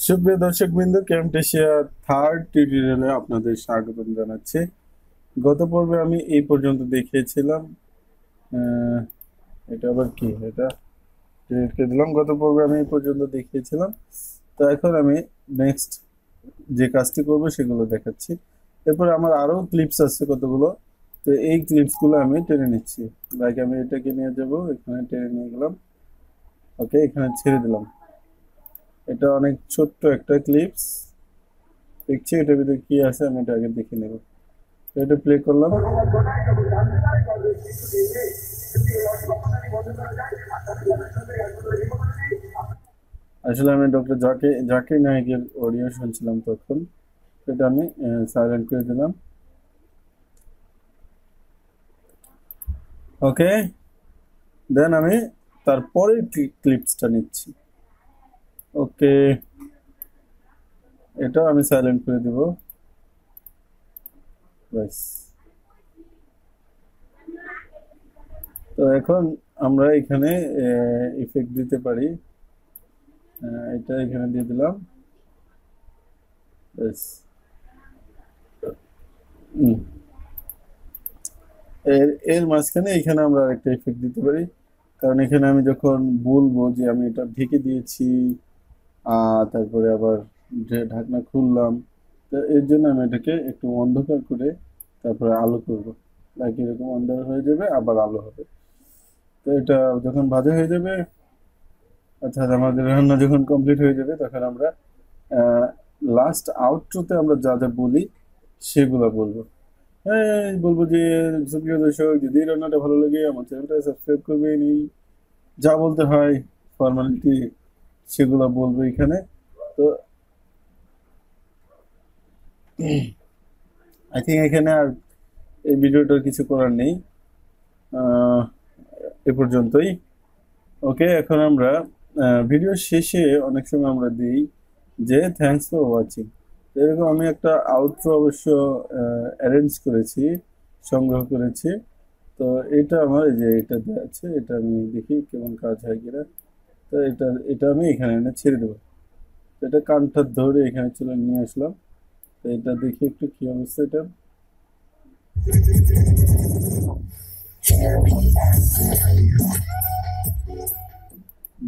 সুপ্রিয় দর্শকবৃন্দ, ক্যামটেশিয়া থার্ড টিউটোরিয়ালে আপনাদের স্বাগতম জানাচ্ছি। গত পর্বে আমি এই পর্যন্ত দেখিয়েছিলাম, এটা আবার কি, এটা ডিলিট করে দিলাম। গত পর্বে আমি এই পর্যন্ত দেখিয়েছিলাম, তো এখন আমি নেক্সট যে কাজটি করব সেগুলো দেখাচ্ছি। এরপরে আমার আরও ক্লিপস আছে কতগুলো, তো এই ক্লিপসগুলো আমি টেনে নিচ্ছি। লাইক আমি এটাকে নিয়ে যাব, এখানে টেনে নিয়ে গেলাম, ওকে, এখানে ছেড়ে দিলাম। এটা অনেক ছোট্ট একটা ক্লিপস, দেখছি এটার ভিতরে কি আছে আমি এটা আগে দেখে নেব। এটা প্লে করলাম। আসলে আমি ডক্টর জাকির নায়েকের অডিও শুনছিলাম তখন, এটা আমি সাইলেন্ট করে দিলাম। ওকে, দেন আমি তারপরে ক্লিপসটা নিচ্ছি। ওকে, এটাও আমি সাইলেন্ট করে দিব। ব্যাস, তো এখন আমরা এখানে ইফেক্ট দিতে পারি। এটা এখানে দিয়ে দিলাম। ব্যাস, এর মাঝখানে এখানে আমরা আরেকটা ইফেক্ট দিতে পারি, কারণ এখানে আমি যখন বলবো যে আমি এটা ঢেকে দিয়েছি, তারপরে আবার ঢাকনা খুললাম, তো এর জন্য আমি এটাকে একটু অন্ধকার করে তারপরে আলো করব। লাইক এরকম অন্ধকার হয়ে যাবে, আবার আলো হবে। তো এটা যখন ভাজা হয়ে যাবে, অর্থাৎ আমাদের রান্না যখন কমপ্লিট হয়ে যাবে, তখন আমরা লাস্ট আউটরোতে আমরা যা যা বলি সেগুলো বলবো। হ্যাঁ, বলবো যে সুপ্রিয় দর্শক, যদি রান্নাটা ভালো লাগে আমার চ্যানেলটা সাবস্ক্রাইব করবেন, এই যা বলতে হয় ফর্মালিটি সেগুলো বলবো এখানে। তো আই থিঙ্ক এখানে আর এই ভিডিওটার কিছু করার নেই, এ পর্যন্তই। ওকে, এখন আমরা ভিডিও শেষে অনেক সময় আমরা দিই যে থ্যাঙ্কস ফর ওয়াচিং। এরকম আমি একটা আউটরো অবশ্য অ্যারেঞ্জ করেছি, সংগ্রহ করেছি। তো এটা আমার এই যে এটা দেওয়া আছে, এটা আমি দেখি কেমন কাজ হয় কিনা। তো এটা আমি এখানে এনে ছেড়ে দেবো। তো এটা কানটা ধরে এখানে চলে নিয়ে আসলাম। তো এটা দেখি একটু কি অবস্থা এটা।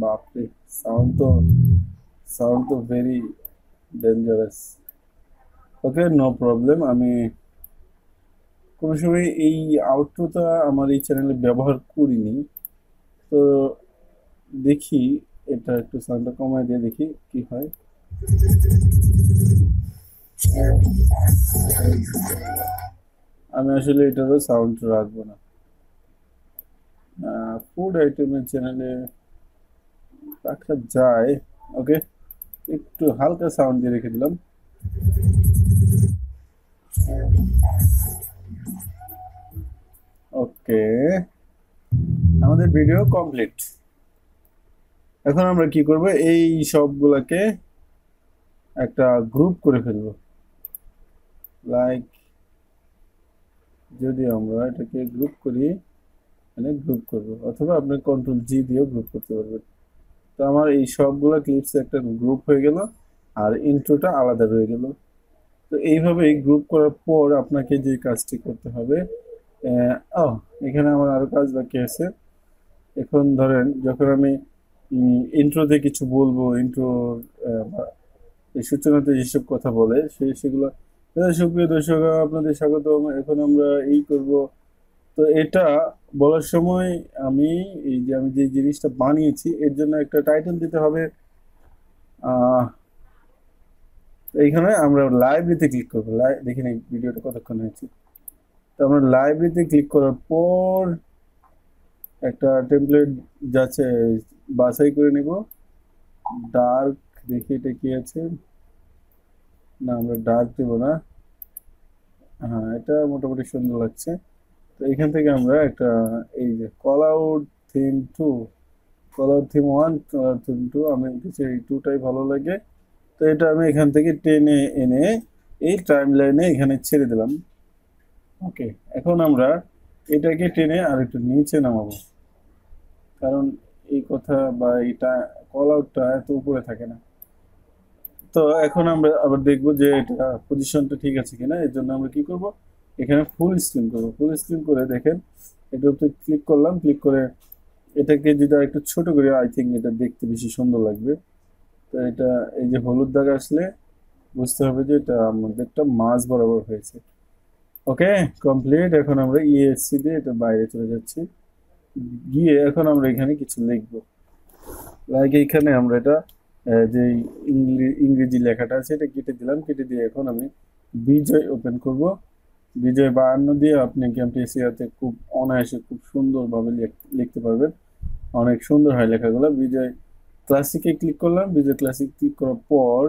বাপরে, সাউন্ড তো ভেরি ডেঞ্জারাস। ওকে, নো প্রবলেম। আমি কোনো সময় এই আউটরোটা আমার এই চ্যানেলে ব্যবহার করিনি, তো দেখি এটা একটু সাউন্ডটা কমায় দিয়ে দেখি কি হয়। আমি আসলে এটারও সাউন্ড রাখবো না। ফুড আইটেমের চ্যানেলে রাখা যায়। ওকে, একটু হালকা সাউন্ড দিয়ে রেখে দিলাম। ওকে, আমাদের ভিডিও কমপ্লিট। এখন আমরা কি করব, এই সবগুলাকে একটা গ্রুপ করে ফেলবো। লাইক যদি আমরা এটাকে গ্রুপ করি, মানে গ্রুপ করব, অথবা আপনি কন্ট্রোল জি দিয়েও গ্রুপ করতে পারবেন। তো আমার এই সবগুলা ক্লিপস একটা গ্রুপ হয়ে গেল, আর ইন্ট্রোটা আলাদা রয়ে গেল। তো এইভাবেই গ্রুপ করার পর আপনাকে যে কাজটি করতে হবে, এখানে আমার আরো কাজ বাকি আছে। এখন ধরেন যখন আমি ইন্ট্রোতে কিছু বলবো, ইন্ট্রো এই সূচনাতে যেসব কথা বলে সেগুলো, সুপ্রিয় দর্শক আপনাদের স্বাগতম, এখন আমরা এই করব। তো এটা বলার সময় আমি আমি যে জিনিসটা বানিয়েছি এর জন্য একটা টাইটেল দিতে হবে। এইখানে আমরা লাইব্রেরিতে ক্লিক করবো। দেখি না ভিডিওটা কতক্ষণ হয়েছে। তো আমরা লাইব্রেরিতে ক্লিক করার পর একটা টেমপ্লেট যাচ্ছে বাছাই করে নিব। ডার্ক, দেখি এটা কি আছে। না, আমরা ডার্ক দেব না। হ্যাঁ, এটা মোটামুটি সুন্দর লাগছে। তো এখান থেকে আমরা একটা এই যে call out theme 2, call out theme 1, call out theme 2, আমি কিছু এই 2টাই ভালো লাগে। তো এটা আমি এখান থেকে টেনে এনে এই টাইম লাইনে এখানে ছেড়ে দিলাম। ওকে, এখন আমরা এটাকে টেনে আর একটু নিচে নামাবো, কারণ এই কথা বা এটা কল আউটটা এত উপরে থাকে না। তো এখন আমরা আবার দেখবো যে এটা পজিশনটা ঠিক আছে কিনা। এর জন্য আমরা কি করব, এখানে ফুল স্ক্রিন করব। ফুল স্ক্রিন করে দেখেন এটার উপরে ক্লিক করলাম, ক্লিক করে এটাকে যদি আর একটু ছোট করি, আই থিঙ্ক এটা দেখতে বেশি সুন্দর লাগবে। তো এটা এই যে হলুদ দাগ আসলে বুঝতে হবে যে এটা আমাদেরটা মাঝ বরাবর হয়েছে। ওকে, কমপ্লিট। এখন আমরা ইএসসি দিয়ে এটা বাইরে চলে যাচ্ছি, গিয়ে এখন আমরা এখানে কিছু লিখবো। লাইক এইখানে আমরা এটা যে ইংরেজি লেখাটা আছে এটা কেটে দিলাম, কেটে দিয়ে এখন আমি বিজয় ওপেন করব। বিজয় 52 দিয়ে আপনি ক্যামটি হাতে খুব অনায়াসে খুব সুন্দরভাবে লিখতে পারবেন। অনেক সুন্দর হয় লেখাগুলো। বিজয় ক্লাসিকে ক্লিক করলাম, বিজয় ক্লাসিক ক্লিক করার পর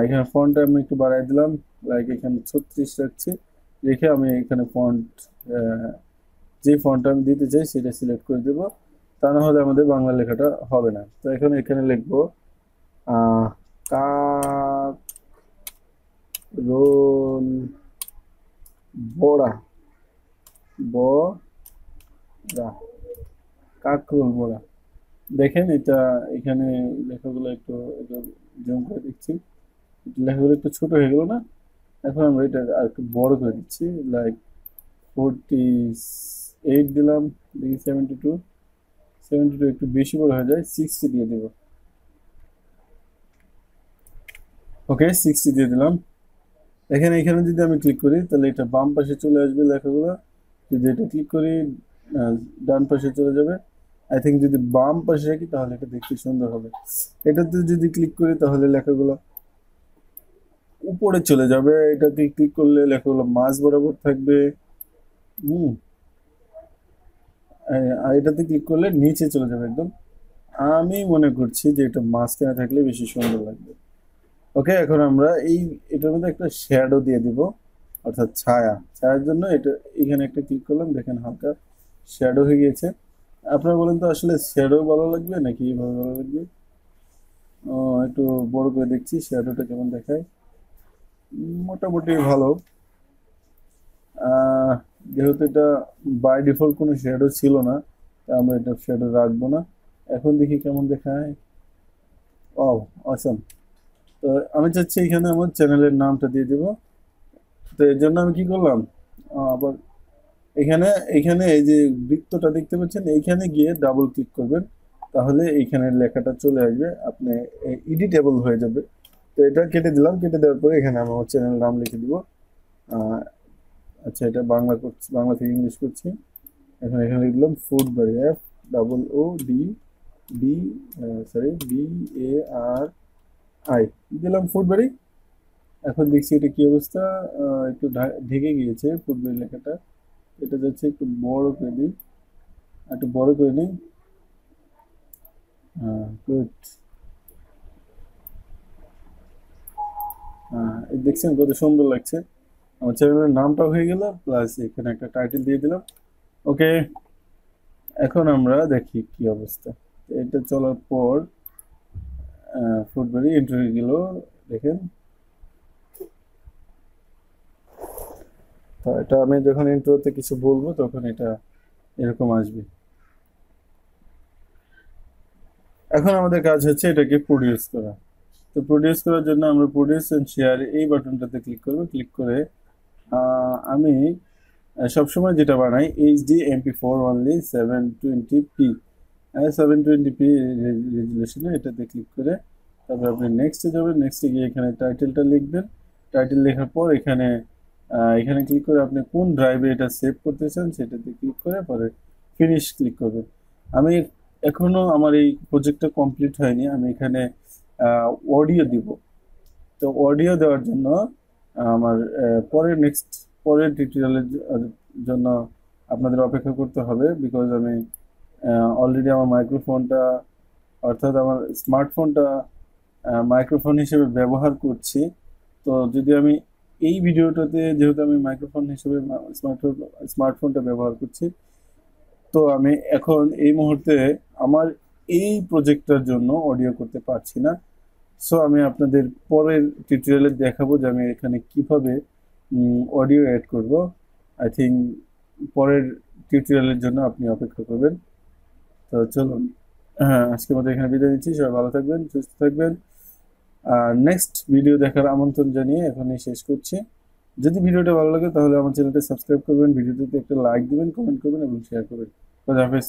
এখানে ফন্টটা আমি একটু বাড়াই দিলাম, লাইক এখানে 36 রাখছি, রেখে আমি এখানে ফন্ট যে ফন্টটা আমি দিতে চাই সেটা সিলেক্ট করে দেবো। তা না হলে আমাদের বাংলা লেখাটা হবে না। তো এখন এখানে লিখবো কাকরোল বড়া, বড়া, কাকরোল বড়া। দেখেন এটা এখানে লেখাগুলো একটু একটু জুম করে দিচ্ছি, লেখাগুলো একটু ছোট হয়ে গেল না। এখন আমরা এটা আর একটু বড় করে দিচ্ছি, লাইক 48 দিলাম, দেখি 72, 72 একটু বেশি বড় হয়ে যায়, 60 দিয়ে দেব। ওকে, 60 দিয়ে দিলাম। এখানে এখানে যদি আমি ক্লিক করি তাহলে এটা বাম পাশে চলে আসবে লেখাগুলো, যদি এটা ক্লিক করি ডান পাশে চলে যাবে। আই থিঙ্ক যদি বাম পাশে রাখি তাহলে এটা দেখতে সুন্দর হবে। এটাতে যদি ক্লিক করি তাহলে লেখাগুলো উপরে চলে যাবে, এটাতে ক্লিক করলে লেখাগুলো মাঝ বরাবর থাকবে। হুম, আর এটাতে ক্লিক করলে নিচে চলে যাবে একদম। আমি মনে করছি যে এটা মাঝখানে থাকলে বেশি সুন্দর লাগবে। ওকে, এখন আমরা এটার মধ্যে একটা শ্যাডো দিয়ে দিব, অর্থাৎ ছায়া। ছায়ার জন্য এটা এখানে একটা ক্লিক করলাম, দেখেন হালকা শ্যাডো হয়ে গিয়েছে। আপনারা বলেন তো আসলে শ্যাডো ভালো লাগবে নাকি এইভাবে ভালো লাগবে? একটু বড় করে দেখছি শ্যাডোটা কেমন দেখায়। মোটামুটি ভালো। আহ, যেহেতু এটা বাই ডিফল্ট কোনো শ্যাডো ছিল না, তাই আমরা এটা শ্যাডো রাখবো না। এখন দেখি কেমন দেখায়। ও, অসাম। তো আমি চাচ্ছি এখানে আমার চ্যানেলের নামটা দিয়ে দিব। তো এর জন্য আমি কি করলাম, আবার এখানে এখানে এই যে বৃত্তটা দেখতে পাচ্ছেন, এইখানে গিয়ে ডাবল ক্লিক করবেন, তাহলে এইখানে লেখাটা চলে আসবে, আপনি এডিটেবল হয়ে যাবে। তো এটা কেটে দিলাম, কেটে দেওয়ার পরে এখানে আমি আমার চ্যানেল নাম লিখে দিব। আহ, আচ্ছা, এটা বাংলা করছি, বাংলা থেকে ইংলিশ করছি। এখন এখানে লিখলাম ফুডবাড়ি, FOOD ডি, সরি BARI দিলাম, ফুডবাড়ি। এখন দেখছি এটা কি অবস্থা, একটু ঢেকে গিয়েছে ফুটবল লেখাটা। এটা যাচ্ছে একটু বড় করে দিই, একটু বড় করে নিই। গুড। এই দেখছেন কত সুন্দর লাগছে। আমার চ্যানেলের নামটাও হয়ে গেল, প্লাস এখানে একটা টাইটেল দিয়ে দিলাম। ওকে, এখন আমরা দেখি কি অবস্থা। এটা চলার পর ফুটবলই এন্ট্রি হয়ে গেল, দেখেন। তো এটা আমি যখন ইন্ট্রোতে কিছু বলবো তখন এটা এরকম আসবে। এখন আমাদের কাজ হচ্ছে এটাকে প্রডিউস করা। তো প্রডিউস করার জন্য আমরা প্রডিউস এন্ড শেয়ার এই বাটনটাতে ক্লিক করব। ক্লিক করে আমি সবসময় যেটা বানাই HD MP4 only 720p, 720p রেজুলেশনে, এটাতে ক্লিক করে তারপর আপনি নেক্সটে যাবেন। নেক্সটে গিয়ে এখানে টাইটেলটা লিখবেন। টাইটেল লেখার পর এখানে এখানে ক্লিক করে আপনি কোন ড্রাইভে এটা সেভ করতে চান সেটাতে ক্লিক করে পরে ফিনিশ ক্লিক করবেন। আমি এখনো আমার এই প্রজেক্টটা কমপ্লিট হয়নি, আমি এখানে অডিও দিব। তো অডিও দেওয়ার জন্য আমার পরের টিউটোরিয়ালের জন্য আপনাদের অপেক্ষা করতে হবে, বিকজ আমি অলরেডি আমার মাইক্রোফোনটা, অর্থাৎ আমার স্মার্টফোনটা মাইক্রোফোন হিসেবে ব্যবহার করছি। তো যদি আমি এই ভিডিওটাতে, যেহেতু আমি মাইক্রোফোন হিসেবে স্মার্টফোনটা ব্যবহার করছি, তো আমি এখন এই মুহূর্তে আমার এই প্রজেক্টটার জন্য অডিও করতে পারছি না। সো আমি আপনাদের পরের টিউটোরিয়ালে দেখাবো যে আমি এখানে কিভাবে অডিও অ্যাড করব। আই থিঙ্ক পরের টিউটোরিয়ালের জন্য আপনি অপেক্ষা করবেন। তো চলুন হ্যাঁ, আজকের মতো এখানে বিদায় নিচ্ছি। সবাই ভালো থাকবেন, সুস্থ থাকবেন। আর নেক্সট ভিডিও দেখার আমন্ত্রণ জানিয়ে এখনই শেষ করছি। যদি ভিডিওটা ভালো লাগে তাহলে আমার চ্যানেলটা সাবস্ক্রাইব করবেন, ভিডিওটিতে একটা লাইক দিবেন, কমেন্ট করবেন এবং শেয়ার করবেন। খোদা হাফেজ।